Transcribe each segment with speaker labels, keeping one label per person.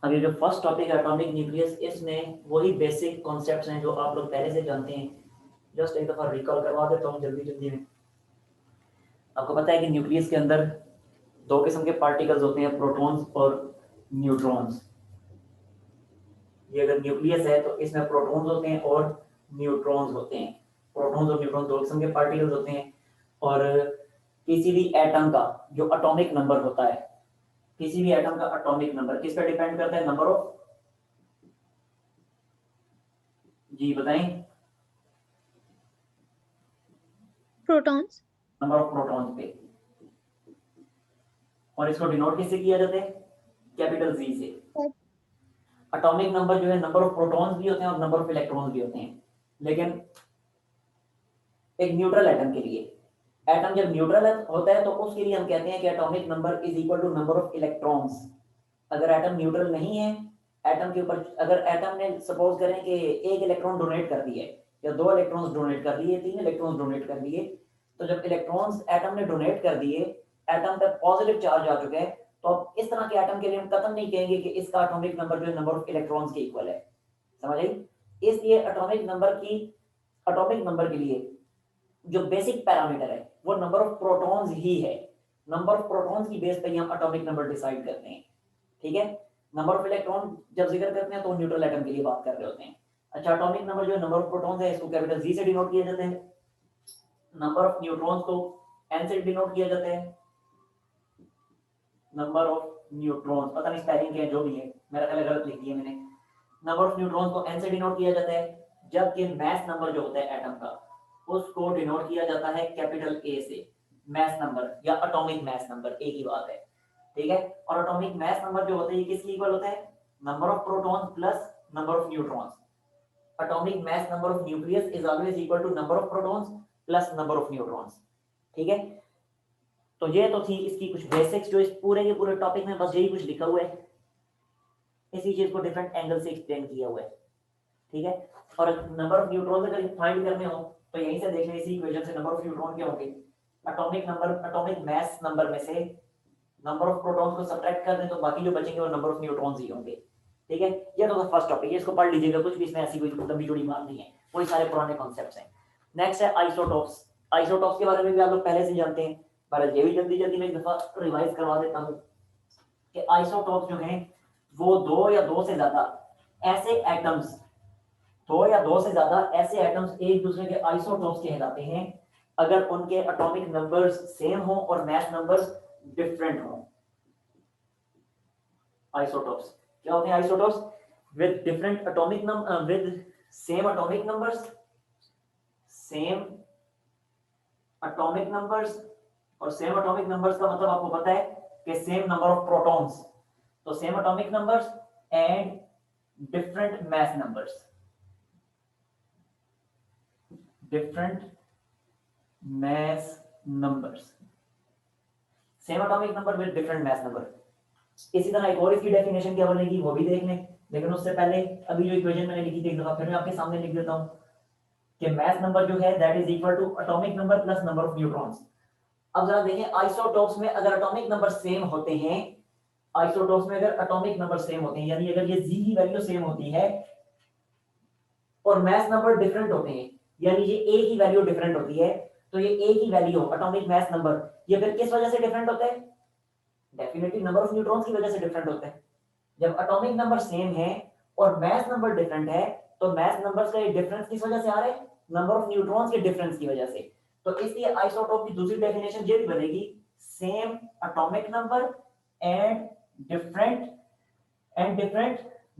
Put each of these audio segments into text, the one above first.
Speaker 1: अब ये जो फर्स्ट टॉपिक है एटॉमिक न्यूक्लियस, इसमें वही बेसिक कॉन्सेप्ट्स हैं जो आप लोग पहले से जानते हैं। जस्ट एक दफ़ा रिकॉल करवा देता हूँ जल्दी जल्दी में। आपको पता है कि न्यूक्लियस के अंदर दो किस्म के पार्टिकल्स होते हैं, प्रोटॉन्स और न्यूट्रॉन्स। ये अगर न्यूक्लियस है तो इसमें प्रोटॉन्स होते हैं और न्यूट्रॉन्स होते हैं। प्रोटॉन्स और न्यूट्रॉन्स दो किस्म के पार्टिकल्स होते हैं। और किसी भी एटम का जो एटॉमिक नंबर होता है, किसी भी एटम का एटॉमिक नंबर किस पर डिपेंड करता है? नंबर ऑफ, जी बताएं,
Speaker 2: प्रोटॉन्स।
Speaker 1: नंबर ऑफ प्रोटॉन्स पे। और इसको डिनोट किससे किया जाता है? कैपिटल जी से। एटॉमिक नंबर जो है, नंबर ऑफ प्रोटॉन्स भी होते हैं और नंबर ऑफ इलेक्ट्रॉन्स भी होते हैं। लेकिन एक न्यूट्रल एटम के लिए, एटम जब न्यूट्रल होता है तो उसके लिए हम कहते हैं कि atomic number is equal to number of electrons. अगर एटम न्यूट्रल नहीं है, एटम के ऊपर अगर एटम ने सपोज करें कि एक इलेक्ट्रॉन डोनेट कर दिए या दो इलेक्ट्रॉन्स डोनेट कर दिए, तीन इलेक्ट्रॉन्स डोनेट कर दिए, तो जब इलेक्ट्रॉन्स एटम ने डोनेट कर दिए, एटम पे पॉजिटिव चार्ज आ चुके हैं, तो अब इस तरह के एटम के लिए हम कतई नहीं कहेंगे कि इसका एटॉमिक नंबर जो है नंबर ऑफ इलेक्ट्रॉन्स के इक्वल है। समझ आई? इसलिए एटॉमिक नंबर के लिए जो बेसिक पैरामीटर है वो नंबर ऑफ प्रोटॉन्स ही है। नंबर ऑफ प्रोटॉन्स की बेस पे ही हम एटॉमिक नंबर डिसाइड करते हैं। ठीक है? नंबर ऑफ इलेक्ट्रॉन जब जिक्र करते हैं तो न्यूट्रल एटम के लिए बात कर रहे होते हैं। अच्छा, एटॉमिक नंबर जो है नंबर ऑफ प्रोटॉन्स है, इसको कैपिटल जी से डिनोट किया जाता है। नंबर ऑफ न्यूट्रॉन्स को एन से डिनोट किया जाता है। नंबर ऑफ न्यूट्रॉन्स, पता नहीं स्पेलिंग क्या है, जो भी है, मेरा ख्याल गलत लिख दिया मैंने। नंबर ऑफ न्यूट्रॉन्स को एन से डिनोट किया जाता है, जबकि मास नंबर जो होता है एटम का, उसको डिनोट किया जाता है कैपिटल ए से। मास नंबर या एटॉमिक मास नंबर एक ही बात है। ठीक है? और एटॉमिक मास नंबर जो होता है ये किसके इक्वल होता है? Number of protons plus number of neutrons. Atomic mass number of nucleus is always equal to number of protons plus number of neutrons. ठीक है? तो ये तो थी इसकी कुछ बेसिक्स, जो इस पूरे के पूरे टॉपिक में बस यही कुछ लिखा हुआ है, इसी चीज को डिफरेंट एंगल से एक्सप्लेन किया हुआ है। ठीक है? और नंबर ऑफ न्यूट्रॉन अगर फाइंड करने हो तो यहीं से देख लें, इसी इक्वेशन से नंबर ऑफ न्यूट्रॉन क्या होंगे। Atomic number, atomic mass number में से नंबर ऑफ प्रोटॉन्स को सब्ट्रैक्ट कर दें तो बाकी जो बचेंगे वो नंबर ऑफ न्यूट्रॉन्स ही होंगे। ठीक है? ये तो फर्स्ट टॉपिक है, इसको पढ़ लीजिएगा, कुछ भी इसमें ऐसी कोई लंबी जोड़ी बात नहीं है, वही सारे पुराने कॉन्सेप्ट्स हैं। नेक्स्ट है आइसोटॉप्स। आइसोटॉप्स के बारे में भी आप लोग पहले से जानते हैं, पर ये भी जल्दी जल्दी में एक दफा रिवाइज करवा देता हूँ कि आइसोटॉप्स जो हैं वो दो या दो से ज्यादा ऐसे एटम्स, दो या दो से ज्यादा ऐसे एटम्स एक दूसरे के आइसोटॉप्स कहलाते हैं अगर उनके एटॉमिक नंबर्स सेम हो और मास नंबर्स डिफरेंट हो। आइसोटॉप्स क्या होते हैं? Isotopes with different atomic number, with same atomic numbers, same atomic numbers. और सेम एटॉमिक नंबर्स का मतलब आपको पता है कि सेम नंबर ऑफ प्रोटॉन्स, तो same atomic numbers and different mass numbers, different mass numbers, same atomic number with different mass number. इसी तरह एक और इसकी डेफिनेशन क्या बनेगी वो भी देख लें, लेकिन उससे पहले अभी जो इक्वेशन मैंने लिखी थी एक दफा फिर मैं आपके सामने लिख देता हूं कि mass नंबर जो है that is equal to atomic number plus number of neutrons. अब जरा देखें, आइसोटॉप्स में अगर एटॉमिक नंबर सेम होते हैं, आइसोटॉप्स में अगर एटॉमिक नंबर सेम होते हैं, यानी अगर ये जी की वैल्यू सेम होती है और mass नंबर डिफरेंट होते हैं, यानी ये ए की वैल्यू डिफरेंट होती है, तो ये ए की वैल्यू एटॉमिक मास नंबर, ये फिर किस वजह से डिफरेंट होता है? डेफिनेटली नंबर ऑफ न्यूट्रॉन्स की वजह से डिफरेंट होता है। जब एटॉमिक नंबर सेम है और मास नंबर डिफरेंट है, तो मास नंबर्स का ये डिफरेंस किस वजह से आ रहा है? नंबर ऑफ न्यूट्रॉन्स के डिफरेंस की वजह से। तो इसलिए आइसोटोप की दूसरी डेफिनेशन ये भी बनेगी, same atomic number and different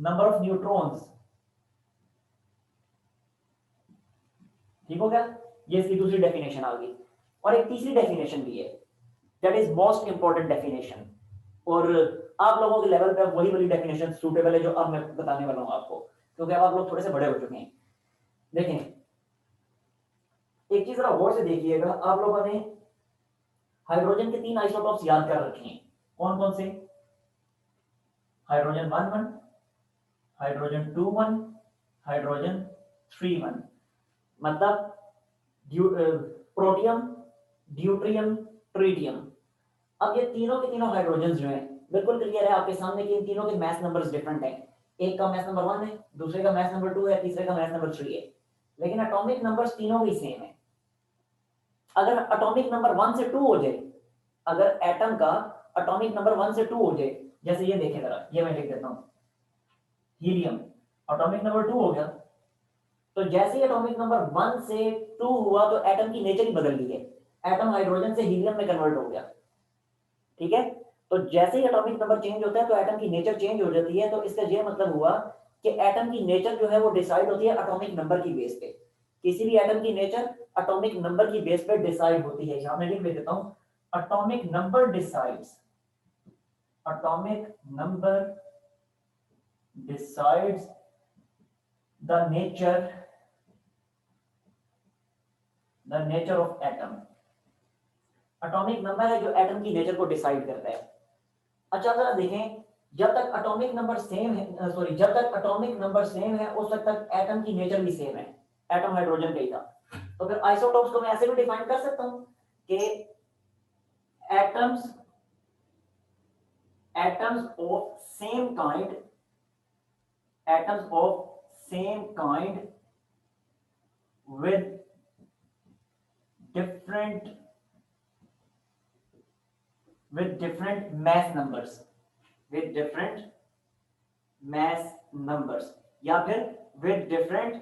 Speaker 1: number of neutrons. ठीक हो गया? ये इसकी दूसरी डेफिनेशन आ गई। और एक तीसरी डेफिनेशन भी है, that is most important definition, और आप लोगों के लेवल पे वही वाली डेफिनेशन सूटेबल है जो अब मैं बताने वाला हूं आपको, क्योंकि अब आप लोग थोड़े से बड़े हो चुके हैं। देखें, एक चीज जरा गौर से देखिएगा, आप लोगों ने हाइड्रोजन के तीन आइसोटॉप्स याद कर रखे हैं, कौन कौन से? Hydrogen 1 1, hydrogen 2 1, hydrogen 3 1। मतलब प्रोटियम, ड्यूट्रियम, ट्रिटियम। अब ये तीनों के तीनों हाइड्रोजन जो हैं बिल्कुल क्लियर है आपके सामने कि इन तीनों के मैथ नंबर्स डिफरेंट हैं, एक का मैथ नंबर 1 है, दूसरे का मैथ नंबर 2 है, तीसरे का मैथ नंबर 3 है, लेकिन एटॉमिक नंबर्स तीनों भी सेम है। अगर एटॉमिक नंबर 1 से 2 हो जाए, अगर एटम का एटॉमिक नंबर 1 से 2 हो जाए, जैसे ये देखें जरा, ये मैं लिख देता हूं, हीलियम एटॉमिक नंबर 2 हो गया, तो जैसे ही एटॉमिक नंबर 1 से 2 हुआ तो एटम की नेचर ही बदल गई है, एटम हाइड्रोजन से हीलियम में कन्वर्ट हो गया। ठीक है, तो जैसे ही एटॉमिक नंबर चेंज होता है तो एटम की नेचर चेंज हो जाती है। तो इसका ये मतलब हुआ कि एटम की नेचर जो है वो डिसाइड होती है एटॉमिक नंबर की बेस पे। किसी भी एटम की नेचर एटॉमिक नंबर की बेस पे डिसाइड होती है। यहां मैं लिख देता हूं, atomic number decides, atomic number decides the nature of atom. Atomic number है जो एटम की नेचर को डिसाइड करता है। अच्छा जरा देखें, जब तक एटॉमिक नंबर सेम है, सॉरी, जब तक एटॉमिक नंबर सेम है उस वक्त तक एटम की नेचर भी सेम है, एटम हाइड्रोजन का ही था। तो फिर आइसोटोप्स को मैं ऐसे भी डिफाइन कर सकता हूं कि atoms atoms of same kind, atoms of same kind with different mass numbers, with different mass numbers, या फिर with different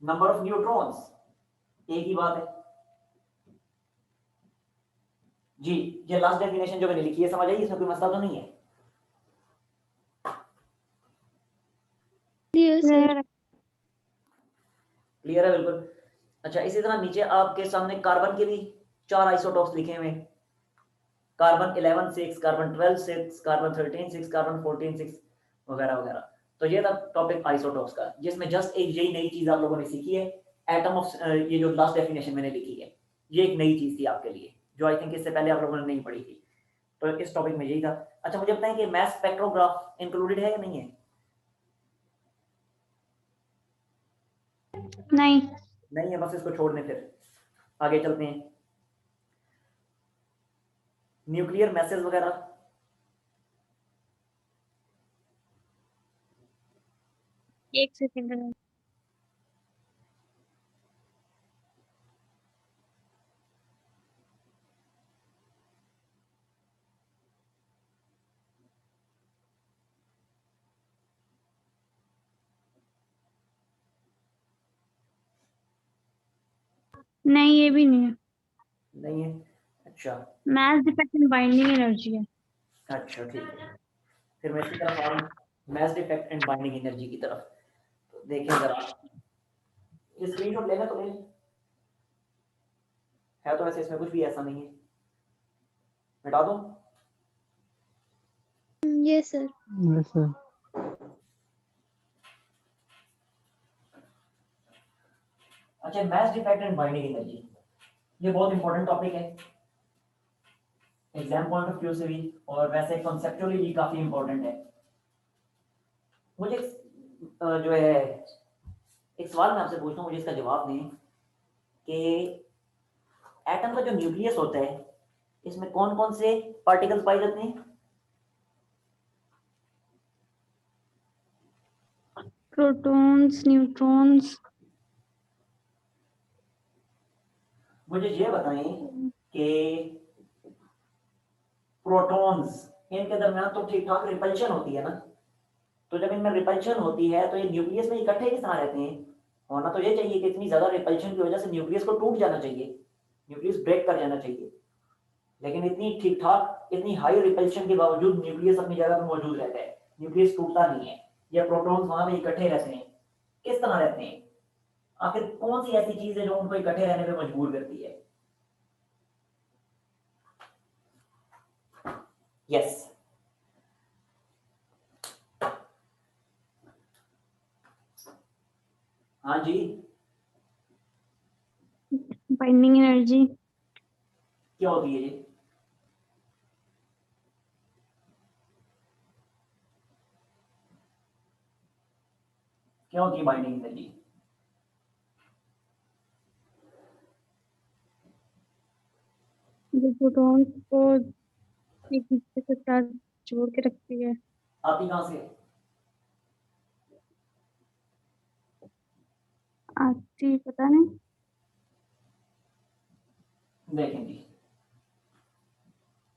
Speaker 1: number of neutrons। एक ही बात है जी। ये लास्ट डेफिनेशन जो मैंने लिखी है समझ आई, इसमें कोई मसला तो नहीं है?
Speaker 2: Yes, sir.
Speaker 1: क्लियर है बिल्कुल। अच्छा इसी तरह नीचे आपके सामने कार्बन के भी 4 आइसोटोप्स लिखे हुए हैं, कार्बन 11 6, कार्बन 12 6, कार्बन 13 6, कार्बन 14 6 वगैरह वगैरह। तो ये था टॉपिक आइसोटोप्स का, जिसमें जस्ट एक यही नई चीज आप लोगों ने सीखी है, एटम ऑफ, ये जो लास्ट डेफिनेशन मैंने लिखी है ये एक नई चीज थी आपके लिए, जो आई थिंक इससे पहले आप लोगों ने नहीं पढ़ी थी। तो इस टॉपिक में यही था। अच्छा मुझे बताएं कि मैस स्पेक्ट्रोग्राफ इंक्लूडेड है या नहीं है?
Speaker 2: नहीं।
Speaker 1: नहीं है, बस इसको छोड़ दें, फिर आगे चलते हैं। न्यूक्लियर मैसेज वगैरह,
Speaker 2: एक सेकंड। नहीं, ये भी नहीं है।
Speaker 1: नहीं है? अच्छा
Speaker 2: math defect and binding energy है।
Speaker 1: अच्छा ठीक है, फिर मैं इसकी तरफ आ रहा हूँ, mass defect and binding energy की तरफ। तो देखें जरा, ये स्क्रीनशॉट लेना तो ले लें। है तो वैसे इसमें कुछ भी ऐसा नहीं है, मिटा दूं?
Speaker 2: Yes, sir.
Speaker 3: Yes, sir.
Speaker 1: अच्छा mass defect and binding energy, ये बहुत इंपॉर्टेंट टॉपिक है एग्जाम पॉइंट ऑफ व्यू से भी, और वैसे कॉन्सेप्चुअली भी काफी इंपॉर्टेंट है। मुझे जो है एक सवाल मैं आपसे पूछता हूँ, मुझे इसका जवाब दें कि एटम का जो न्यूक्लियस होता है इसमें कौन कौन से पार्टिकल्स पाए जाते हैं?
Speaker 2: Protons, neutrons.
Speaker 1: मुझे ये बताएं कि प्रोटॉन्स, इनके दरमियान तो ठीक ठाक रिपल्शन होती है ना, तो जब इनमें रिपल्शन होती है तो ये न्यूक्लियस में इकट्ठे किस तरह रहते हैं? होना तो ये चाहिए कि इतनी ज्यादा रिपल्शन की वजह से न्यूक्लियस को टूट जाना चाहिए, न्यूक्लियस ब्रेक कर जाना चाहिए, लेकिन इतनी ठीक ठाक, इतनी हाई रिपल्शन के बावजूद न्यूक्लियस अपनी जगह पर मौजूद रहता है, न्यूक्लियस टूटता नहीं है, या प्रोटॉन्स वहां पे इकट्ठे रहते हैं। किस तरह रहते हैं? आखिर कौन सी ऐसी चीज है जो उनको इकट्ठे रहने पे मजबूर करती है? यस हाँ जी,
Speaker 2: बाइंडिंग एनर्जी।
Speaker 1: क्या होती है ये? क्या होती है बाइंडिंग एनर्जी?
Speaker 2: जो प्रोटॉन्स को एक दूसरे के साथ जोड़ के रखती है।
Speaker 1: आती कहाँ से है?
Speaker 2: आती पता नहीं।
Speaker 1: देखें जी,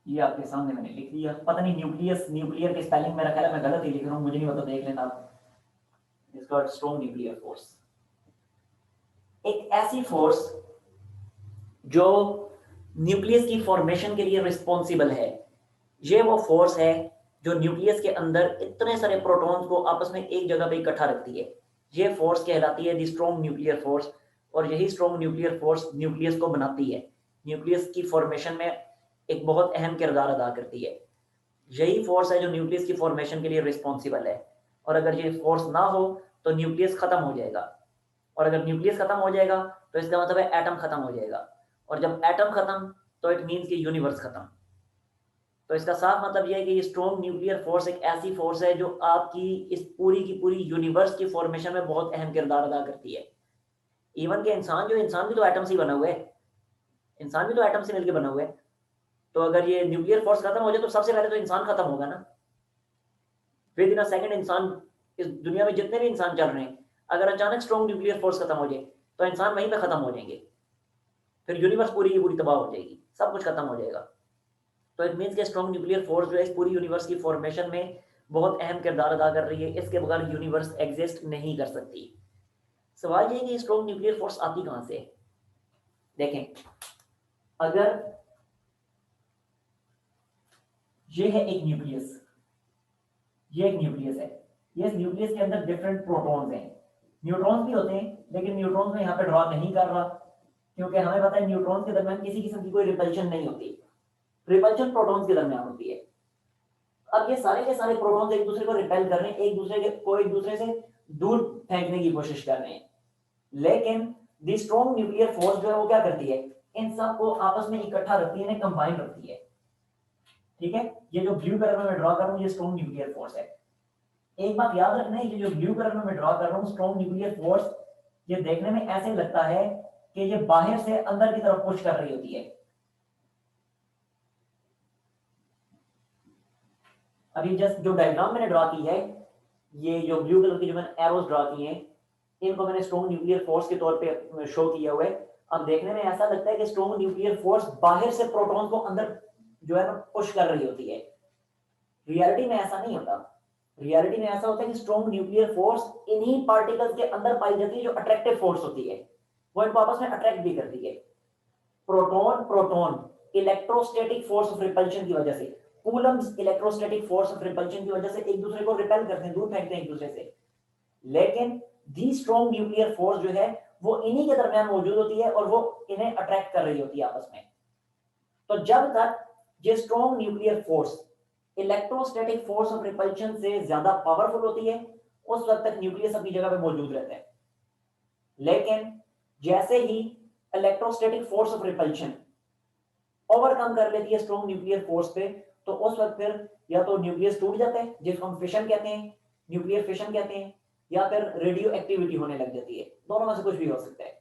Speaker 1: ये आपके सामने मैंने लिख दिया। पता नहीं न्यूक्लियस, न्यूक्लियर के स्पेलिंग मेरा ख्याल है मैं गलत ही लिख रहा हूँ, मुझे नहीं पता, देख लेना आप। इसका स्ट्रॉन्ग न्यूक्लियर फोर्स, एक ऐसी फोर्स जो न्यूक्लियस की फॉर्मेशन के लिए रिस्पॉन्सिबल है। ये वो फोर्स है जो न्यूक्लियस के अंदर इतने सारे प्रोटॉन्स को आपस में एक जगह पे इकट्ठा रखती है। ये फोर्स कहलाती है दी स्ट्रॉन्ग न्यूक्लियर फोर्स, और यही स्ट्रॉन्ग न्यूक्लियर फोर्स न्यूक्लियस को बनाती है, न्यूक्लियस की फॉर्मेशन में एक बहुत अहम किरदार अदा करती है। यही फोर्स है जो न्यूक्लियस की फॉर्मेशन के लिए रिस्पॉन्सिबल है, और अगर ये फोर्स ना हो तो न्यूक्लियस खत्म हो जाएगा, और अगर न्यूक्लियस खत्म हो जाएगा तो इसका मतलब है एटम खत्म हो जाएगा, और जब एटम खत्म तो इट मीन्स कि यूनिवर्स खत्म। तो इसका साफ मतलब यह है कि ये स्ट्रॉन्ग न्यूक्लियर फोर्स एक ऐसी फोर्स है जो आपकी इस पूरी की पूरी यूनिवर्स की फॉर्मेशन में बहुत अहम किरदार अदा करती है। इवन के इंसान, जो इंसान भी तो एटम से ही बना हुआ है, इंसान भी तो एटम से मिलकर बना हुआ है। तो अगर ये न्यूक्लियर फोर्स खत्म हो जाए तो सबसे पहले तो इंसान खत्म होगा ना। विद इन अ सेकंड इंसान, इस दुनिया में जितने भी इंसान चल रहे हैं, अगर अचानक स्ट्रॉन्ग न्यूक्लियर फोर्स खत्म हो जाए तो इंसान वहीं पर खत्म हो जाएंगे, फिर यूनिवर्स पूरी की पूरी तबाह हो जाएगी, सब कुछ खत्म हो जाएगा। तो इट मीन्स कि स्ट्रॉन्ग न्यूक्लियर फोर्स जो है इस पूरी यूनिवर्स की फॉर्मेशन में बहुत अहम किरदार अदा कर रही है। इसके बगैर यूनिवर्स एग्जिस्ट नहीं कर सकती। सवाल ये है कि स्ट्रॉन्ग न्यूक्लियर फोर्स आती कहां से है? देखें, अगर ये है एक न्यूक्लियस, ये एक न्यूक्लियस है, ये न्यूक्लियस के अंदर डिफरेंट प्रोटॉन्स हैं, न्यूट्रॉन्स भी होते हैं, लेकिन न्यूट्रॉन्स में यहाँ पे ड्रॉ नहीं कर रहा, क्योंकि हमें पता है न्यूट्रॉन्स के दरमियान किसी किस्म की कोई रिपल्शन नहीं होती, रिपल्शन प्रोटॉन्स के दरमियान होती है। अब ये सारे के सारे प्रोटॉन्स एक दूसरे को रिपेल कर रहे हैं, एक दूसरे को एक दूसरे से दूर फेंकने की कोशिश कर रहे हैं, लेकिन दी स्ट्रॉन्ग न्यूक्लियर फोर्स जो है वो क्या करती है, इन सब को आपस में इकट्ठा रखती है, कंबाइन रखती है। ठीक है, ये जो ब्लू कलर में मैं ड्रॉ कर रहा हूँ ये स्ट्रॉन्ग न्यूक्लियर फोर्स है। एक बात याद रखना है, ये जो ब्लू कलर में मैं ड्रॉ कर रहा हूँ स्ट्रॉन्ग न्यूक्लियर फोर्स, ये देखने में ऐसे लगता है कि ये बाहर से अंदर की तरफ पुश कर रही होती है। अभी जस्ट जो डायग्राम मैंने ड्रॉ की है, ये जो ब्लू कलर की जो मैंने एरोस ड्रॉ की हैं, इनको मैंने स्ट्रॉन्ग न्यूक्लियर फोर्स के तौर पे शो किया हुआ है। अब देखने में ऐसा लगता है कि स्ट्रॉन्ग न्यूक्लियर फोर्स बाहर से प्रोटॉन को अंदर जो है ना पुश कर रही होती है। रियलिटी में ऐसा नहीं होता। रियलिटी में ऐसा होता है कि स्ट्रॉन्ग न्यूक्लियर फोर्स इन्हीं पार्टिकल्स के अंदर पाई जाती है जो अट्रैक्टिव फोर्स होती है, वो इनको आपस में अट्रैक्ट भी करती है। Proton proton electrostatic force of repulsion की वजह से, Coulomb's electrostatic force of repulsion की वजह से एक दूसरे को रिपेल करते हैं, दूर फेंकते हैं एक दूसरे से, लेकिन दी स्ट्रॉन्ग न्यूक्लियर फोर्स जो है वो इन्हीं के दरमियान मौजूद होती है और वो इन्हें अट्रैक्ट कर रही होती है आपस में। तो जब तक ये strong nuclear force electrostatic force of repulsion से ज्यादा पावरफुल होती है, उस वक्त तक न्यूक्लियस अपनी जगह पे मौजूद रहता है। लेकिन जैसे ही electrostatic force of repulsion overcome कर लेती है स्ट्रॉन्ग न्यूक्लियर फोर्स पे, तो उस वक्त फिर या तो न्यूक्लियस टूट जाता है जिसको हम फिशन कहते हैं, न्यूक्लियर फिशन कहते हैं, या फिर रेडियो एक्टिविटी होने लग जाती है, दोनों में से कुछ भी हो सकता है।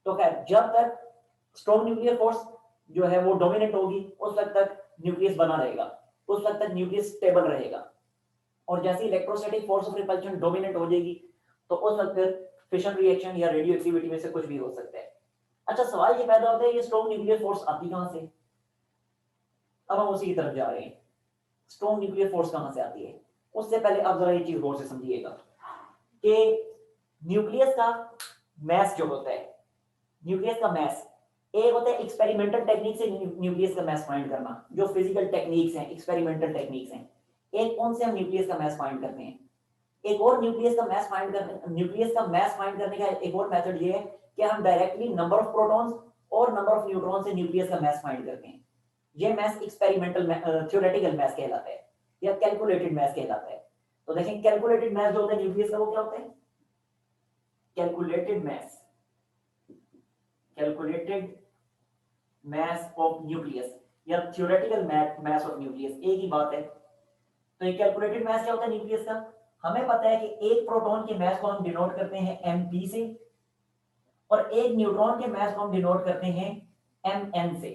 Speaker 1: तो खैर, जब तक स्ट्रॉन्ग न्यूक्लियर फोर्स जो है वो डोमिनेंट होगी उस वक्त तक न्यूक्लियस बना रहेगा, उस वक्त तक न्यूक्लियस स्टेबल रहेगा। और जैसे electrostatic force of repulsion dominant हो जाएगी तो उस वक्त फिर फिशन रिएक्शन या रेडियो एक्टिविटी में से कुछ भी हो सकता है। अच्छा, सवाल ये पैदा होता है ये स्ट्रॉन्ग न्यूक्लियर फोर्स आती कहां से? अब हम उसी की तरफ जा रहे हैं। स्ट्रॉन्ग न्यूक्लियर फोर्स कहां से आती है? उससे पहले आप जरा ये चीज गौर से समझिएगा कि न्यूक्लियस का मैस जो होता है, न्यूक्लियस का मैस, एक होता है एक्सपेरिमेंटल टेक्निक से न्यूक्लियस का मैस फाइंड करना, जो फिजिकल टेक्निक्स हैं, एक्सपेरिमेंटल टेक्निक्स हैं, एक उनसे हम न्यूक्लियस का मैस फाइंड करते हैं। एक और न्यूक्लियस का मैस फाइंड करने का एक और मेथड ये है कि हम डायरेक्टली नंबर ऑफ प्रोटॉन्स और नंबर ऑफ न्यूट्रॉन से न्यूक्लियस का मैस फाइंड करते हैं। ये मैस एक्सपेरिमेंटल थ्योरेटिकल मैस कहलाता है या कैलकुलेटेड मैस कहलाता है। तो देखें, कैलकुलेटेड मैस जो होता है न्यूक्लियस का वो क्या होता है? Calculated mass, calculated mass of nucleus या थ्योरेटिकल मैस ऑफ न्यूक्लियस, एक ही बात है। तो ये कैलकुलेटेड मैस क्या होता है न्यूक्लियस का? हमें पता है कि एक प्रोटॉन के मैस को हम डिनोट करते हैं mp से, और एक न्यूट्रॉन के मैस को हम डिनोट करते हैं mn से।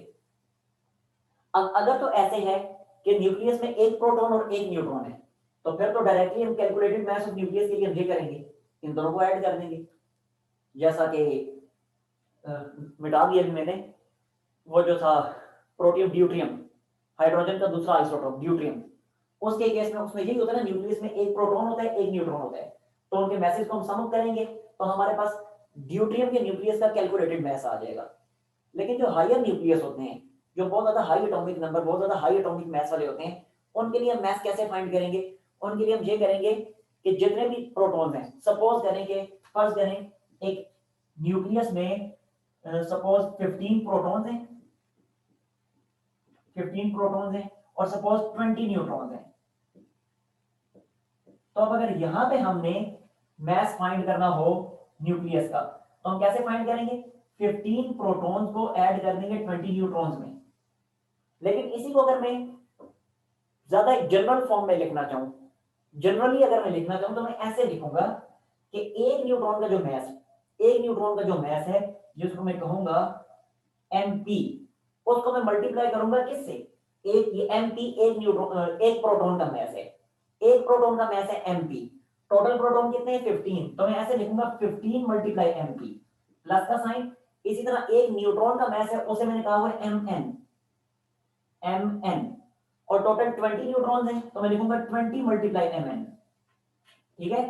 Speaker 1: अब अगर तो ऐसे है कि न्यूक्लियस में एक प्रोटॉन और एक न्यूट्रॉन है, तो फिर तो डायरेक्टली हम कैलकुलेटेड मास ऑफ न्यूक्लियस के लिए हम ये करेंगे, इन दोनों को ऐड कर देंगे। जैसा कि मिटा दिया अभी मैंने वो जो था प्रोटियम ड्यूट्रियम, हाइड्रोजन का दूसरा आइसोटोप ड्यूट्रियम, उसके केस में उसमें यही होता है ना, न्यूक्लियस में एक प्रोटॉन होता है एक न्यूट्रॉन होता है, तो उनके मैसेज को हम सम अप करेंगे तो हमारे पास ड्यूट्रियम के न्यूक्लियस का कैलकुलेटेड मास आ जाएगा। लेकिन जो हायर न्यूक्लियस होते हैं, जो बहुत ज्यादा हाई एटॉमिक नंबर, बहुत ज्यादा हाई एटॉमिक मास वाले होते हैं, उनके लिए हम मास कैसे फाइंड करेंगे? उनके लिए हम ये करेंगे कि जितने भी प्रोटॉन हैं, सपोज करें कि फर्ज करें एक न्यूक्लियस में सपोज 15 प्रोटॉन्स हैं, 15 प्रोटॉन्स हैं और सपोज 20 न्यूट्रॉन्स हैं। तो अब अगर यहां पे हमने मास फाइंड करना हो न्यूक्लियस का, तो हम कैसे फाइंड करेंगे? 15 प्रोटॉन्स को ऐड कर देंगे 20 न्यूट्रॉन्स में। लेकिन इसी को अगर मैं ज्यादा जनरल फॉर्म में लिखना चाहूं, जनरली अगर मैं लिखना चाहूं तो मैं ऐसे लिखूंगा कि एक न्यूट्रॉन का जो मास, एक न्यूट्रॉन का जो मास है जिसको मैं कहूंगा mp, उसको मैं मल्टीप्लाई करूंगा किससे? एक ये mp एक न्यूट्रॉन, एक प्रोटॉन का मास है, एक प्रोटॉन का मास है mp, टोटल प्रोटॉन कितने हैं? 15, तो मैं ऐसे लिखूंगा 15 मल्टीप्लाई mp, प्लस का साइन। इसी तरह एक न्यूट्रॉन का मास है, उसे मैंने कहा हुआ है mn, और टोटल 20 न्यूट्रॉन्स हैं, तो मैं लिखूंगा 20 मल्टीप्लाई mn। ठीक है,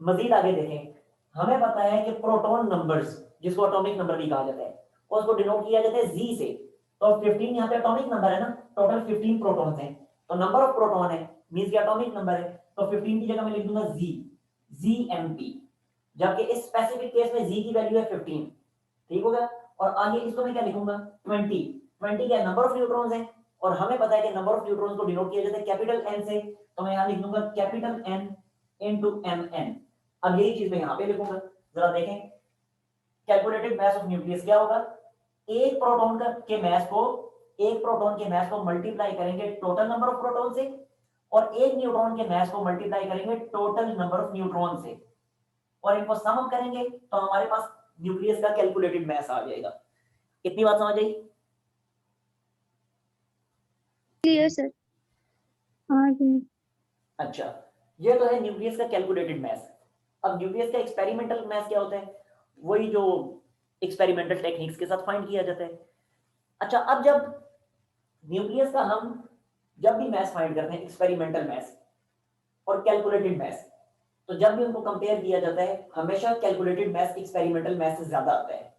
Speaker 1: मजीद आगे देखें, हमें पता है कि प्रोटॉन नंबर्स, जिसको एटॉमिक नंबर भी कहा जाता है, उसको डिनोट किया जाता है जी से। तो 15 यहाँ पे एटॉमिक नंबर है ना, टोटल 15 प्रोटॉन्स हैं, तो नंबर ऑफ प्रोटॉन है मींस कि एटॉमिक नंबर है, तो 15 की जगह मैं लिख दूंगा जीएमपी, जबकि इस स्पेसिफिक केस में जी की वैल्यू है 15। ठीक हो गया, और आगे इसको मैं क्या लिखूंगा? 20 क्या नंबर ऑफ न्यूट्रॉन्स है, और हमें पता है कि नंबर ऑफ न्यूट्रॉन्स को डिनोट किया जाता है कैपिटल एन से, तो मैं यहाँ लिख दूंगा कैपिटल एन इनटू mn। अब यही चीज मैं यहाँ पे लिखूंगा, जरा देखें कैलकुलेटेड मास ऑफ न्यूक्लियस क्या होगा? एक प्रोटॉन का के मास को, एक प्रोटॉन के मास को मल्टीप्लाई करेंगे टोटल नंबर ऑफ प्रोटॉन से, और एक न्यूट्रॉन के मास को मल्टीप्लाई करेंगे टोटल नंबर ऑफ न्यूट्रॉन से, और इनको सम अप करेंगे तो हमारे पास न्यूक्लियस का कैलकुलेटेड मास आ जाएगा। कितनी बात समझ आई?
Speaker 2: Clear sir. हाँ जी।
Speaker 1: अच्छा, ये तो है न्यूक्लियस का कैलकुलेटेड मास। अब न्यूक्लियस का एक्सपेरिमेंटल मास क्या होता है? वही जो एक्सपेरिमेंटल टेक्निक्स के साथ फाइंड किया जाता है। अच्छा, अब जब न्यूक्लियस का हम जब भी मास फाइंड करते हैं, एक्सपेरिमेंटल मास और कैलकुलेटेड मास, तो जब भी उनको कंपेयर किया जाता है हमेशा कैलकुलेटेड मास एक्सपेरिमेंटल मास से ज्यादा आता है।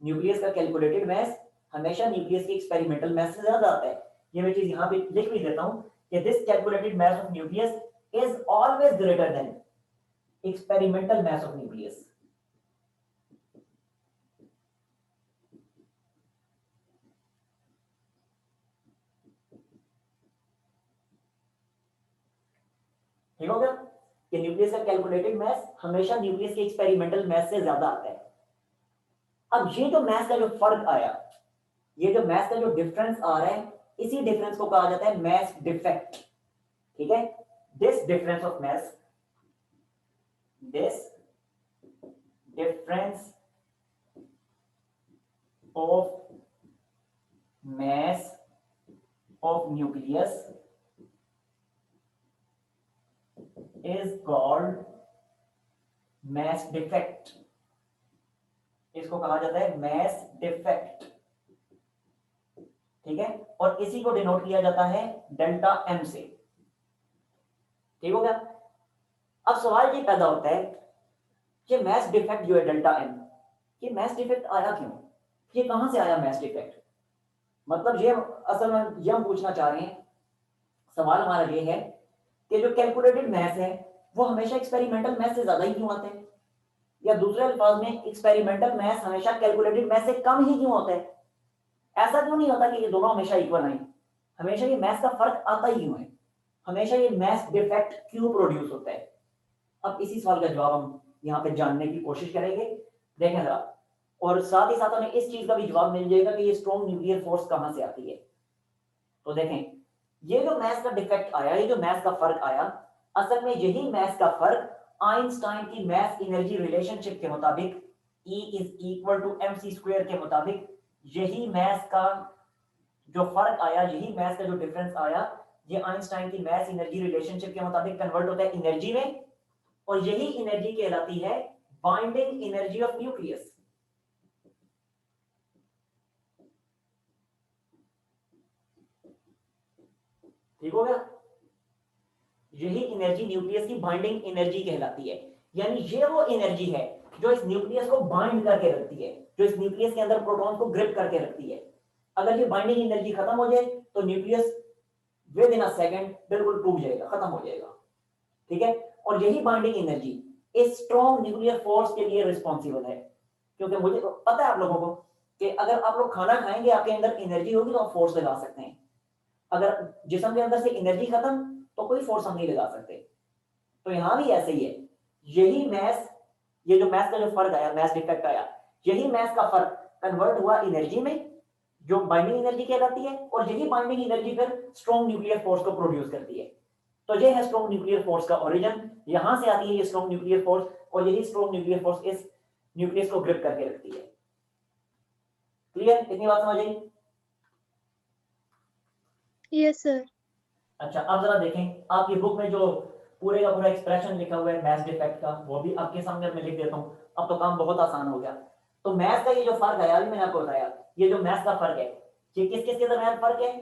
Speaker 1: न्यूक्लियस का कैलकुलेटेड मास हमेशा न्यूक्लियस के एक्सपेरिमेंटल मास से ज्यादा आता है। ये मैं चीज यहाँ पे लिख भी देता हूँ कि this calculated mass of nucleus is always greater than experimental mass of nucleus. ठीक हो गया कि न्यूक्लियस का कैलकुलेटेड मास हमेशा न्यूक्लियस के एक्सपेरिमेंटल मास से ज्यादा आता है। अब ये जो मास का जो फर्क आया, ये जो मास का जो डिफरेंस आ रहा है, इसी डिफरेंस को कहा जाता है मास डिफेक्ट। ठीक है, this difference of mass, this difference of mass of nucleus is called mass defect। इसको कहा जाता है mass defect। ठीक है, और इसी को डिनोट किया जाता है डेल्टा m से। ठीक हो गया, अब सवाल ये पैदा होता है कि mass defect जो है डेल्टा m, ये mass defect आया क्यों? ये कहां से आया mass defect? मतलब ये असल में ये हम पूछना चाह रहे हैं, सवाल हमारा ये है कि जो कैलकुलेटेड मैथ है वो हमेशा एक्सपेरिमेंटल मैथ से ज्यादा ही क्यों आते हैं, या दूसरे अल्फाज में एक्सपेरिमेंटल मैथ हमेशा कैलकुलेटेड मैथ से कम ही क्यों होता है? ऐसा क्यों नहीं होता कि ये दोनों हमेशा इक्वल आए? हमेशा ये मैथ का फर्क आता ही क्यों है? हमेशा ये मैथ डिफेक्ट क्यों प्रोड्यूस होता है? अब इसी सवाल का जवाब हम यहाँ पे जानने की कोशिश करेंगे। देखें जरा, और साथ ही साथ हमें इस चीज का भी जवाब मिल जाएगा कि ये स्ट्रॉन्ग न्यूक्लियर फोर्स कहां से आती है। तो देखें, ये जो मैथ्स का डिफेक्ट आया, ये जो मैथ्स का फर्क आया, असल में यही मैथ्स का फर्क आइंस्टाइन की मैथ एनर्जी रिलेशनशिप के मुताबिक, E = mc² के मुताबिक, यही मैथ्स का जो फर्क आया, यही मैथ का जो डिफरेंस आया, ये आइंस्टाइन की मैथ एनर्जी रिलेशनशिप के मुताबिक कन्वर्ट होता है एनर्जी में, और यही एनर्जी कहलाती है बाइंडिंग एनर्जी ऑफ न्यूक्लियस। ठीक हो गया? यही एनर्जी न्यूक्लियस की बाइंडिंग एनर्जी कहलाती है, यानी ये वो एनर्जी है जो इस न्यूक्लियस को बाइंड करके रखती है, जो इस न्यूक्लियस के अंदर प्रोटॉन को ग्रिप करके रखती है। अगर ये बाइंडिंग एनर्जी खत्म हो जाए तो nucleus with in a second बिल्कुल टूट जाएगा, खत्म हो जाएगा। ठीक है? और यही बाइंडिंग एनर्जी इस स्ट्रॉन्ग न्यूक्लियर फोर्स के लिए रिस्पॉन्सिबल है, क्योंकि मुझे तो पता है आप लोगों को कि अगर आप लोग खाना खाएंगे, आपके अंदर एनर्जी होगी तो आप फोर्स लगा सकते हैं। अगर जिस्म के अंदर से एनर्जी खत्म तो कोई फोर्स हम नहीं लगा सकते। तो यहां भी ऐसे ही है। यही मैथ, ये जो मैथ का जो फर्क आया, मैथ डिफेक्ट आया, यही मैथ का फर्क कन्वर्ट हुआ एनर्जी में, जो बाइंडिंग एनर्जी कहलाती है, और यही बाइंडिंग एनर्जी फिर स्ट्रॉन्ग न्यूक्लियर फोर्स को प्रोड्यूस करती है। तो ये है स्ट्रॉन्ग न्यूक्लियर फोर्स का ओरिजिन, यहां से आती है ये स्ट्रॉन्ग न्यूक्लियर फोर्स, और यही स्ट्रॉन्ग न्यूक्लियर फोर्स इस न्यूक्लियस को ग्रिप करके रखती है। क्लियर? इतनी बात समझ आई?
Speaker 2: Yes sir.
Speaker 1: अच्छा, अब जरा देखें आपकी बुक में जो पूरे का पूरा एक्सप्रेशन लिखा हुआ है मैथ डिफेक्ट का, वो भी आपके सामने मैं लिख देता हूँ। अब तो काम बहुत आसान हो गया। तो मैथ का ये जो फर्क है, अभी मैंने आपको बताया, ये जो मैथ का फर्क है, ये किस किस के दरमियान फर्क है?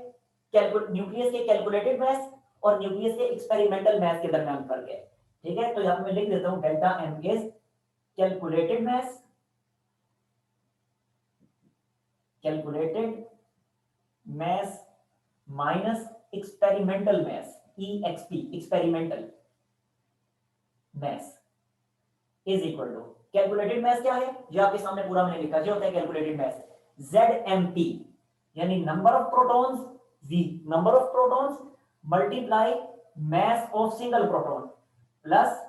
Speaker 1: न्यूक्लियस के कैलकुलेटेड मैथ और न्यूक्लियस के एक्सपेरिमेंटल मैथ के दरमियान फर्क है। ठीक है? तो यहाँ पे मैं लिख देता हूँ delta M is calculated mass, calculated mass minus experimental mass, EXP, experimental mass is equal to calculated mass क्या है, ये आपके सामने पूरा मैंने लिखा, जो होता है कैलकुलेटेड मैथ, ZMP, यानी number of protons, V number of protons multiply mass of single proton plus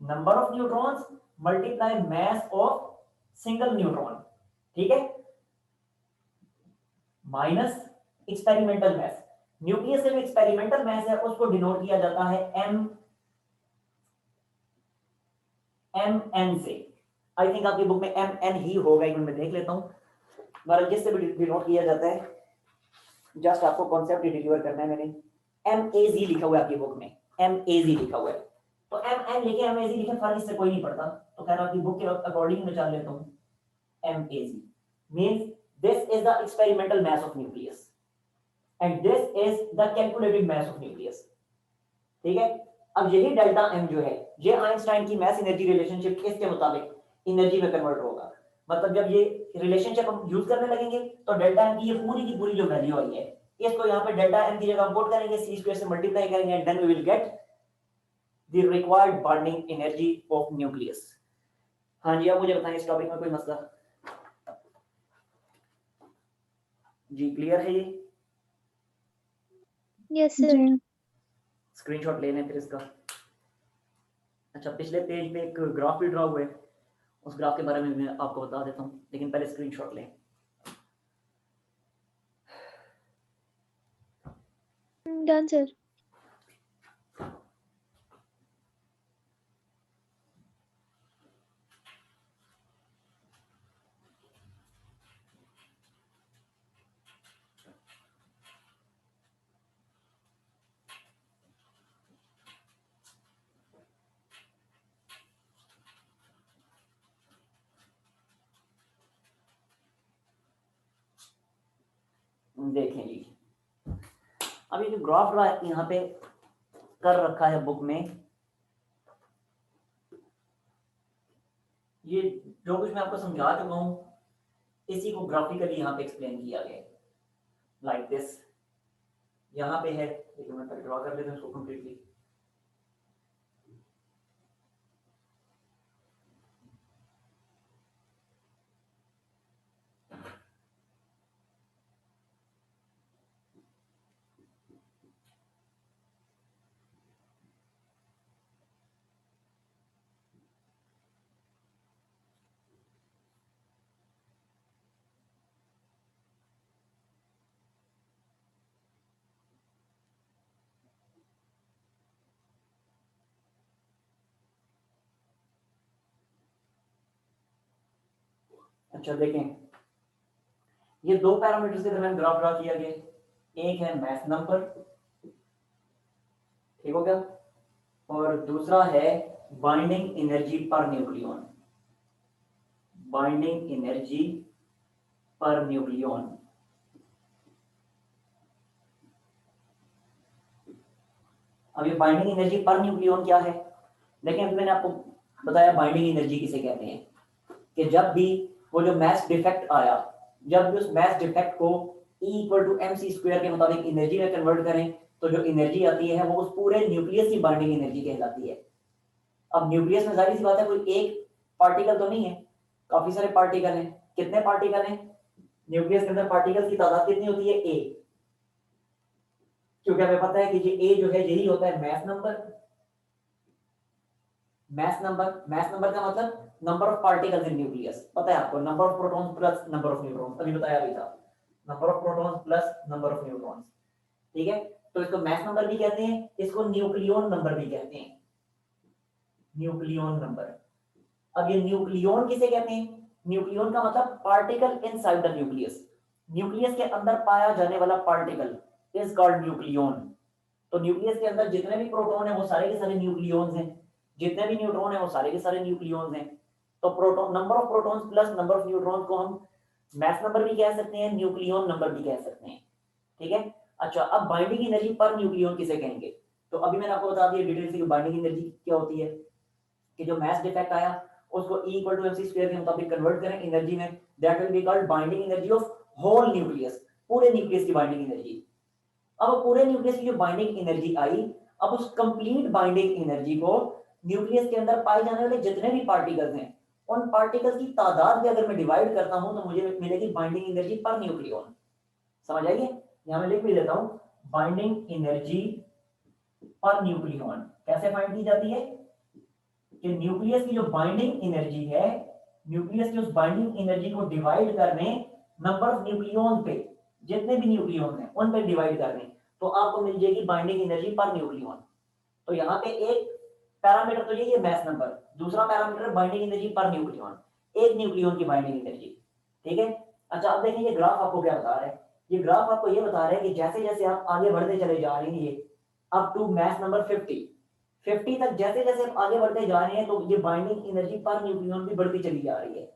Speaker 1: number of neutrons multiply mass of single neutron. ठीक है? माइनस एक्सपेरिमेंटल मैथ, न्यूक्लियस से जो एक्सपेरिमेंटल मैथ है उसको डिनोट किया जाता है MN से। आई थिंक आपकी बुक में MN ही होगा, एक मिनट में देख लेता हूं, मगर जिससे भी डिनोट किया जाता है, जस्ट आपको कॉन्सेप्ट डिलीवर करना है। मैंने MAZ लिखा हुआ है आपकी बुक में, MAZ लिखा हुआ है, तो MN लिखे MAZ लिखे फर्क इससे कोई नहीं पड़ता, तो खैर आपकी बुक के अकॉर्डिंग मैं चल लेता हूँ। MAZ means this is the experimental mass of nucleus and this is the calculated mass of nucleus। ठीक है? अब यही डेल्टा M जो है, ये आइंस्टाइन की मैथ एनर्जी रिलेशनशिप इसके मुताबिक एनर्जी में कन्वर्ट होगा। मतलब जब ये रिलेशनशिप हम यूज करने लगेंगे तो डेल्टा M की ये पूरी की पूरी जो वैल्यू आई है, इसको यहाँ पे डेल्टा M की जगह हम पुट करेंगे, c स्क्वायर से मल्टीप्लाई करेंगे, and then we will get the required bonding energy of nucleus. हाँ जी, अब मुझे बताएं इस टॉपिक में कोई मसला? जी क्लियर है ये?
Speaker 2: Yes sir.
Speaker 1: स्क्रीनशॉट ले लें फिर इसका। अच्छा, पिछले पेज पे एक ग्राफ भी ड्रा हुआ है, उस ग्राफ के बारे में मैं आपको बता देता हूँ, लेकिन पहले स्क्रीनशॉट लें।
Speaker 2: Done sir.
Speaker 1: देखें जी, अब ये जो ग्राफ यहाँ पे कर रखा है बुक में, ये जो कुछ मैं आपको समझा चुका हूँ, इसी को ग्राफिकली यहाँ पे एक्सप्लेन किया गया है, लाइक दिस। यहाँ पे है, देखिए मैं ड्रॉ कर लेता हूँ इसको कंप्लीटली। अच्छा देखें, ये दो पैरामीटर्स के दरमियान ग्राफ ड्रा किया गया, एक है मास नंबर, ठीक हो गया, और दूसरा है binding energy per nucleon, binding energy per nucleon. अब ये बाइंडिंग एनर्जी पर न्यूक्लियन क्या है? लेकिन अभी मैंने आपको बताया बाइंडिंग एनर्जी किसे कहते हैं, कि जब भी वो जो मैस डिफेक्ट आया, जब भी उस मैस डिफेक्ट को E equal to M C square के मुताबिक एनर्जी में कन्वर्ट करें तो जो एनर्जी आती है वो उस पूरे न्यूक्लियस की बाइंडिंग एनर्जी कहलाती है। अब न्यूक्लियस में जाहिर सी बात है कोई एक पार्टिकल तो नहीं है, काफी सारे पार्टिकल हैं। कितने पार्टिकल हैं न्यूक्लियस के अंदर? पार्टिकल्स की तादाद कितनी होती है? ए, क्योंकि हमें पता है कि ये ए जो है यही होता है मैस नंबर। मैस नंबर का मतलब number of particles in nucleus, पता है आपको, number of protons plus number of neutrons, अभी बताया भी था, number of protons plus number of neutrons, ठीक है। तो इसको मैस नंबर भी कहते हैं, इसको न्यूक्लियन नंबर भी कहते हैं, न्यूक्लियन नंबर। अब ये न्यूक्लियन किसे कहते हैं? न्यूक्लियन का मतलब particle inside the nucleus, nucleus के अंदर पाया जाने वाला पार्टिकल इज कॉल्ड न्यूक्लियन। तो न्यूक्लियस के अंदर जितने भी प्रोटॉन है वो सारे के सारे न्यूक्लियंस हैं, जितने भी न्यूट्रॉन है वो सारे के सारे न्यूक्लियंस हैं। तो proton, number of protons plus number of neutrons को हम मैस नंबर भी कह सकते हैं, न्यूक्लियन नंबर भी कह सकते हैं, ठीक है। अच्छा, अब बाइंडिंग एनर्जी पर न्यूक्लियन किसे कहेंगे? तो अभी मैंने आपको बता दिया डिटेल से कि बाइंडिंग एनर्जी क्या होती है, कि जो मैस डिफेक्ट आया उसको E equal to mc square के मुताबिक कन्वर्ट करें एनर्जी में, that will be called binding energy of whole nucleus, पूरे न्यूक्लियस की बाइंडिंग एनर्जी। अब पूरे न्यूक्लियस की जो बाइंडिंग एनर्जी आई, अब उस कंप्लीट बाइंडिंग एनर्जी को न्यूक्लियस के अंदर पाए जाने वाले जितने भी पार्टिकल्स हैं उन पार्टिकल्स की तादाद में अगर मैं डिवाइड करता हूं तो मुझे मिलेगी बाइंडिंग एनर्जी पर न्यूक्लियन। समझ आइए, यहां मैं लिख भी देता हूं, बाइंडिंग एनर्जी पर न्यूक्लियन कैसे फाइंड की जाती है, कि न्यूक्लियस की जो बाइंडिंग एनर्जी है, न्यूक्लियस की उस बाइंडिंग एनर्जी को डिवाइड करने नंबर ऑफ न्यूक्लियन पे, जितने भी न्यूक्लियन हैं उन पे डिवाइड करने, तो आपको मिल जाएगी बाइंडिंग एनर्जी पर न्यूक्लियन। तो यहाँ पे एक पैरामीटर तो ये मैस नंबर, दूसरा parameter binding energy per nucleon, एक न्यूक्लियन की बाइंडिंग एनर्जी, ठीक है। अच्छा, अब देखिए ये ग्राफ आपको क्या बता रहा है, ये ग्राफ आपको ये बता रहा है कि जैसे जैसे आप आगे बढ़ते चले जा रहे हैं, ये अप टू मैस नंबर 50 तक जैसे जैसे हम आगे बढ़ते जा रहे हैं तो ये बाइंडिंग एनर्जी पर न्यूक्लियन भी बढ़ती चली जा रही है।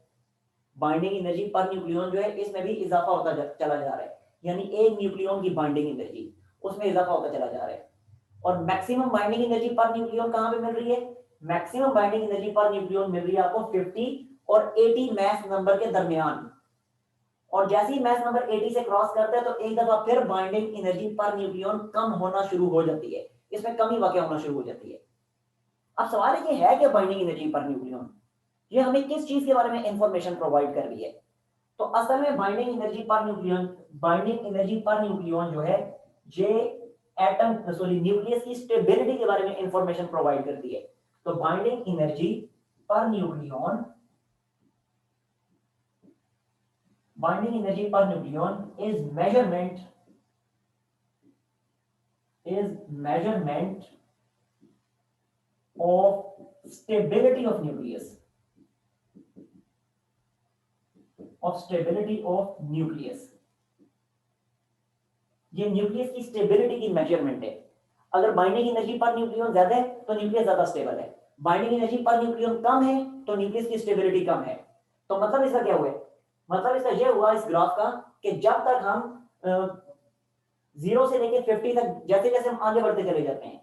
Speaker 1: बाइंडिंग एनर्जी पर न्यूक्लियन जो है इसमें भी इजाफा होता चला जा रहा है, यानी एक न्यूक्लियन की बाइंडिंग एनर्जी उसमें इजाफा होता चला जा रहा है। और maximum binding energy per nucleon कहां पे मिल रही है? Maximum binding energy per nucleon मिल रही है आपको 50 और 80 मैस नंबर के दरमियान। और जैसे ही मैस नंबर 80 से क्रॉस करते हैं तो एक दफा फिर बाइंडिंग एनर्जी पर न्यूक्लियन कम होना शुरू हो जाती है, इसमें कमी वाकई होना शुरू हो जाती है। अब सवाल है कि है क्या बाइंडिंग एनर्जी पर न्यूक्लियन, ये हमें किस चीज के बारे में इंफॉर्मेशन प्रोवाइड कर रही है? तो असल में binding energy per nucleon, binding energy per nucleon जो है ये एटम सॉरी न्यूक्लियस की स्टेबिलिटी के बारे में इंफॉर्मेशन प्रोवाइड करती है। तो binding energy per nucleon, binding energy per nucleon is measurement of stability of nucleus, ये न्यूक्लियस की स्टेबिलिटी की मेजरमेंट है। अगर बाइंडिंग एनर्जी पर न्यूक्लियन ज्यादा है तो न्यूक्लियस ज्यादा स्टेबल है, बाइंडिंग एनर्जी पर न्यूक्लियन कम है तो न्यूक्लियस की स्टेबिलिटी कम है। तो मतलब इसका क्या हुआ? मतलब इसका यह हुआ इस ग्राफ का कि जब तक हम 0 से लेकर 50 तक जैसे जैसे हम आगे बढ़ते चले जाते हैं,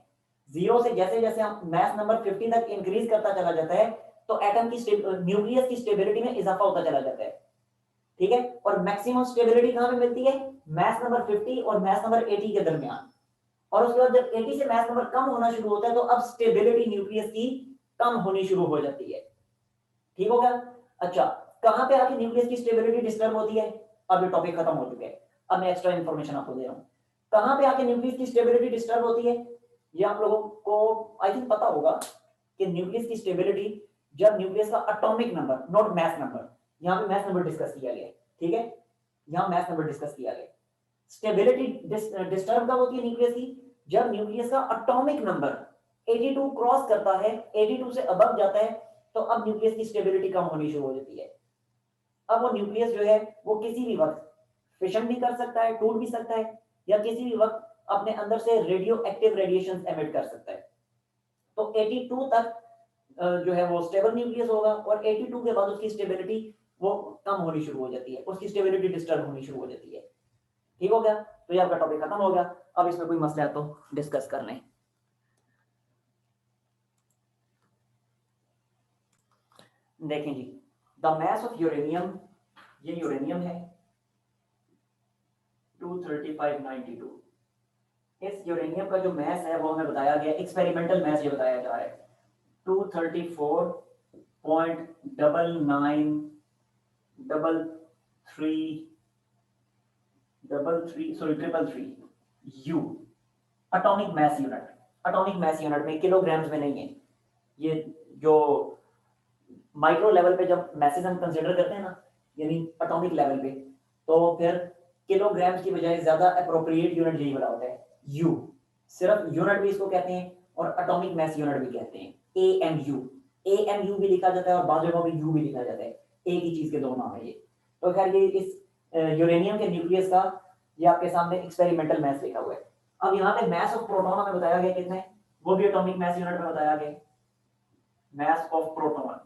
Speaker 1: 0 से जैसे जैसे हम मैस नंबर 50 तक इंक्रीज करता चला जाता है तो एटम की न्यूक्लियस की स्टेबिलिटी में इजाफा होता चला जाता है, ठीक है। और मैक्सिमम स्टेबिलिटी कहां पे मिलती है? मैस नंबर 50 और मैस नंबर 80 के दरमियान। और उसके बाद जब 80 से मैस नंबर कम होना शुरू होता है तो अब स्टेबिलिटी न्यूक्लियस की कम होनी शुरू हो जाती है, ठीक हो गया। अच्छा, कहां पे आके न्यूक्लियस की स्टेबिलिटी डिस्टर्ब होती है? अब ये टॉपिक खत्म हो चुके हैं, अब मैं एक्स्ट्रा इंफॉर्मेशन आपको दे रहा हूं। कहां पे आके न्यूक्लियस की स्टेबिलिटी डिस्टर्ब होती है? ये आप लोगों को आई थिंक पता होगा कि न्यूक्लियस की स्टेबिलिटी जब न्यूक्लियस का atomic number, not mass number, यहां पे मैस नंबर डिस्कस किया गया है, ठीक है, यहां मैस नंबर डिस्कस किया गया। स्टेबिलिटी डिस्टर्ब कब होती है न्यूक्लियस की? जब न्यूक्लियस का एटॉमिक नंबर 82 क्रॉस करता है, 82 से अबव जाता है तो अब न्यूक्लियस की स्टेबिलिटी कम होनी शुरू हो जाती है। अब वो न्यूक्लियस जो है वो किसी भी वक्त फिशन भी कर सकता है, टूट भी सकता है, या किसी भी वक्त अपने अंदर से रेडियो एक्टिव रेडिएशन एमिट कर सकता है। तो 82 तक जो है वो स्टेबल न्यूक्लियस होगा और 82 के बाद उसकी स्टेबिलिटी वो कम होनी शुरू हो जाती है, उसकी स्टेबिलिटी डिस्टर्ब होनी शुरू हो जाती है। ठीक हो गया? तो ये आपका टॉपिक खत्म हो गया। अब इसमें कोई मसला है तो डिस्कस कर लें। देखें जी, द मैस ऑफ यूरेनियम, ये यूरेनियम है 23592। इस यूरेनियम का जो मैस है वो हमें बताया गया, एक्सपेरिमेंटल मैस ये बताया जा रहा है 234.99933 you atomic mass unit. Atomic mass unit में किलोग्राम्स में नहीं है, ये जो माइक्रो लेवल पे जब मैसेज हम कंसीडर करते हैं ना, यानी एटॉमिक लेवल पे, तो फिर किलोग्राम्स की बजाय ज्यादा अप्रोप्रिएट यूनिट यही बना होता है यू। सिर्फ यूनिट भी इसको कहते हैं और एटॉमिक मैस यूनिट भी कहते हैं, AMU। AMU भी लिखा जाता है और बाद में भी यू भी लिखा जाता है, एक ही चीज के दो नाम है ये। तो खैर ये इस यूरेनियम के न्यूक्लियस का ये आपके सामने एक्सपेरिमेंटल मैस लिखा हुआ है। अब यहाँ पे मैस ऑफ प्रोटॉन हमें बताया गया कितना है, वो भी एटॉमिक मैस यूनिट में बताया गया। Mass of proton,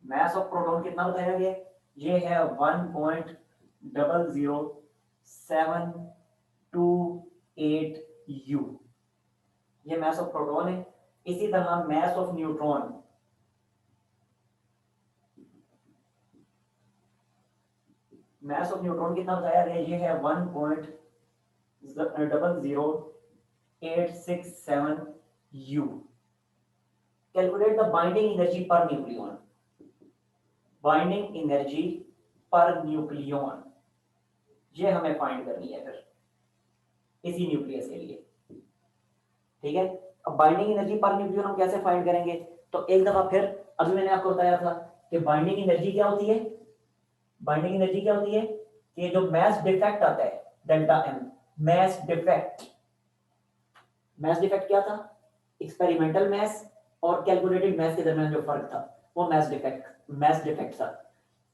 Speaker 1: mass of proton कितना बताया गया, ये है 1.00728 यू, ये मैस ऑफ प्रोटॉन है। इसी तरह mass of neutron, mass of neutron कितना बताया गया, ये है 1.00867 you. Calculate the binding energy per nucleon, binding energy per nucleon ये हमें फाइंड करनी है फिर इसी न्यूक्लियस के लिए। ठीक है, अब बाइंडिंग एनर्जी पर न्यूक्लियन हम कैसे फाइंड करेंगे, तो एक दफा फिर अभी मैंने आपको बताया था कि बाइंडिंग एनर्जी क्या होती है, बाइंडिंग एनर्जी क्या होती है कि जो मैस डिफेक्ट आता है delta M, mass defect, mass defect क्या था, एक्सपेरिमेंटल मैस और कैलकुलेटेड मैस के दरमियान जो फर्क था वो मैस डिफेक्ट था।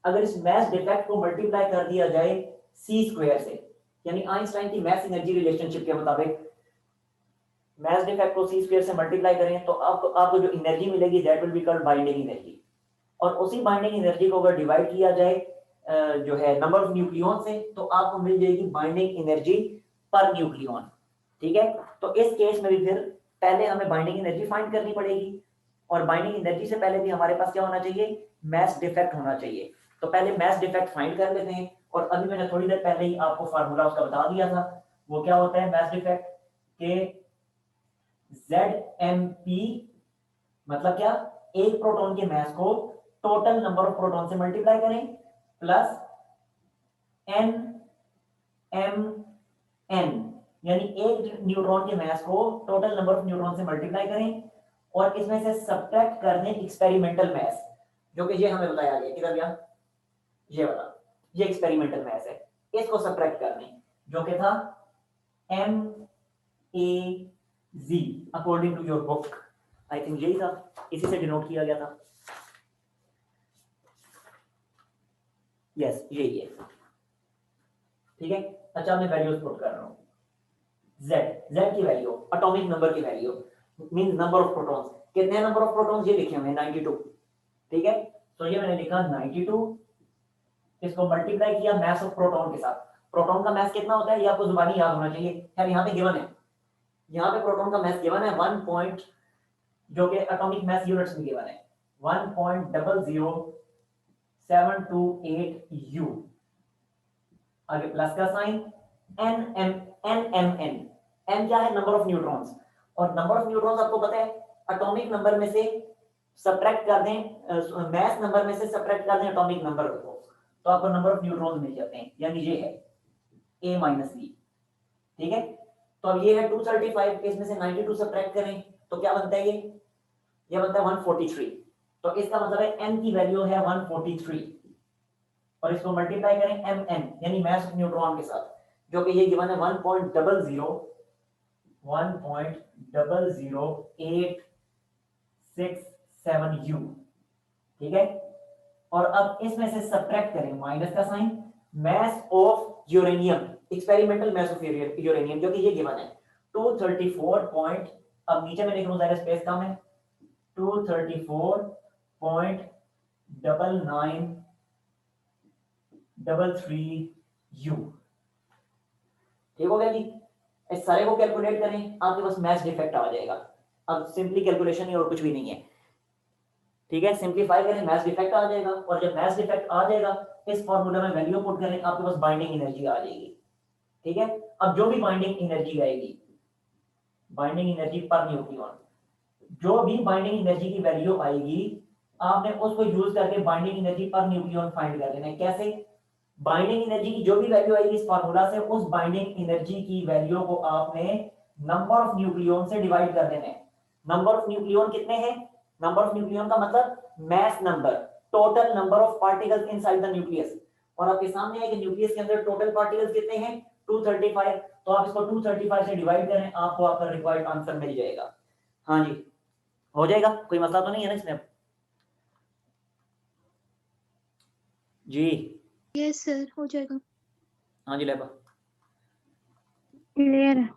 Speaker 1: अगर इस मैस डिफेक्ट को मल्टीप्लाई कर दिया जाए सी स्क्वायर से, यानी आइंस्टाइन की मैस एनर्जी रिलेशनशिप के मुताबिक मैस डिफेक्ट को सी स्क्वायर से मल्टीप्लाई करें तो आपको जो एनर्जी मिलेगी that will be called binding energy. और उसी बाइंडिंग एनर्जी को अगर डिवाइड किया जाए जो है नंबर ऑफ न्यूक्लियॉन से, तो आपको मिल जाएगी बाइंडिंग एनर्जी पर न्यूक्लियॉन। ठीक है, तो इस केस में भी फिर पहले हमें बाइंडिंग एनर्जी फाइंड करनी पड़ेगी और बाइंडिंग एनर्जी से पहले भी हमारे पास क्या होना चाहिए, मैस डिफेक्ट होना चाहिए। तो पहले मैस डिफेक्ट फाइंड कर लेते हैं। और अभी मैंने थोड़ी देर पहले ही आपको फार्मूला उसका बता दिया था, वो क्या होता है मैस डिफेक्ट के ZMP, मतलब क्या, एक प्रोटॉन के मैस को टोटल नंबर ऑफ प्रोटॉन से मल्टीप्लाई करें प्लस NMN, यानी एक न्यूट्रॉन के मास को टोटल नंबर ऑफ न्यूट्रॉन से मल्टीप्लाई करें और इसमें से सब्ट्रैक्ट कर दें एक्सपेरिमेंटल मास, जो कि ये हमें बताया गया किधर गया, ये वाला, ये एक्सपेरिमेंटल मास है, इसको सब्ट्रैक्ट कर दें जो कि था MAZ according to your book. I think यही था, इसी से डिनोट किया गया था। यस यही है। ठीक है, अच्छा मैं वैल्यूज पुट कर रहा हूं। Z की वैल्यू एटॉमिक नंबर की value means number of protons, कितने नंबर ऑफ प्रोटॉन्स ये लिखे हुए हैं 92। ठीक है, तो ये मैंने लिखा 92, इसको मल्टीप्लाई किया मैस ऑफ प्रोटॉन के साथ। प्रोटॉन का मैस कितना होता है ये आपको जुबानी याद होना चाहिए। खैर यहाँ पे गिवन है, यहाँ पे प्रोटॉन का मैस गिवन है 1 पॉइंट, जो कि एटॉमिक मैस यूनिट्स में गिवन है 1.00728 यू, आगे प्लस का साइन, NMN, N क्या है, नंबर ऑफ न्यूट्रॉन्स, और नंबर ऑफ न्यूट्रॉन्स आपको पता है एटॉमिक नंबर में से सब्ट्रैक्ट कर दें, मैस नंबर में से सब्ट्रैक्ट कर दें एटॉमिक नंबर को, तो आपको नंबर ऑफ न्यूट्रॉन्स मिल जाते हैं, यानी ये है A-B। ठीक है, तो अब ये है 235, इसमें से 92 सब्ट्रैक्ट करें तो क्या बनता है, ये बनता है 143। तो इसका मतलब है n की वैल्यू है 143 और इसको मल्टीप्लाई करें mn यानी मैस ऑफ न्यूट्रॉन के साथ, जो कि ये गिवन है 1.00867 यू। ठीक है, और अब इसमें से सब्ट्रैक्ट करें माइनस का sign, mass of uranium, experimental mass of uranium जो कि ये गिवन है 234 पॉइंट, अब नीचे में लिख लूं ज़रा स्पेस कम है, 234.9933 U। ठीक हो गया जी। इस सारे को कैलकुलेट करें, आपके पास मैथ डिफेक्ट आ जाएगा। अब सिंपली कैलकुलेशन है और कुछ भी नहीं है, ठीक है। सिंपलीफाई करें, मैथ डिफेक्ट आ जाएगा, और जब मैथ डिफेक्ट आ जाएगा इस फॉर्मूला में वैल्यू पुट करें, आपके पास बाइंडिंग एनर्जी आ जाएगी, ठीक है। अब जो भी बाइंडिंग एनर्जी आएगी, बाइंडिंग एनर्जी पर न्यूक्लियन, जो भी बाइंडिंग एनर्जी की वैल्यू आएगी आपने उसको यूज करके binding energy per nucleon find कर लेना है। कैसे? बाइंडिंग एनर्जी की जो भी वैल्यू आएगी इस फार्मूला से, उस बाइंडिंग एनर्जी की वैल्यू को आपने नंबर ऑफ न्यूक्लियन से डिवाइड कर देना है। नंबर ऑफ न्यूक्लियन कितने हैं? नंबर ऑफ न्यूक्लियन का मतलब mass number, total number of particles inside the nucleus. और आपके सामने है कि न्यूक्लियस के अंदर टोटल पार्टिकल्स कितने हैं? 235। तो आप इसको 235 से डिवाइड करें, आपको आपका रिक्वायर्ड आंसर मिल जाएगा। हाँ जी, हो जाएगा, कोई मसला तो नहीं है ना इसमें जी?
Speaker 2: यस सर, हो जाएगा।
Speaker 1: हाँ जी लेबा
Speaker 3: क्लियर है।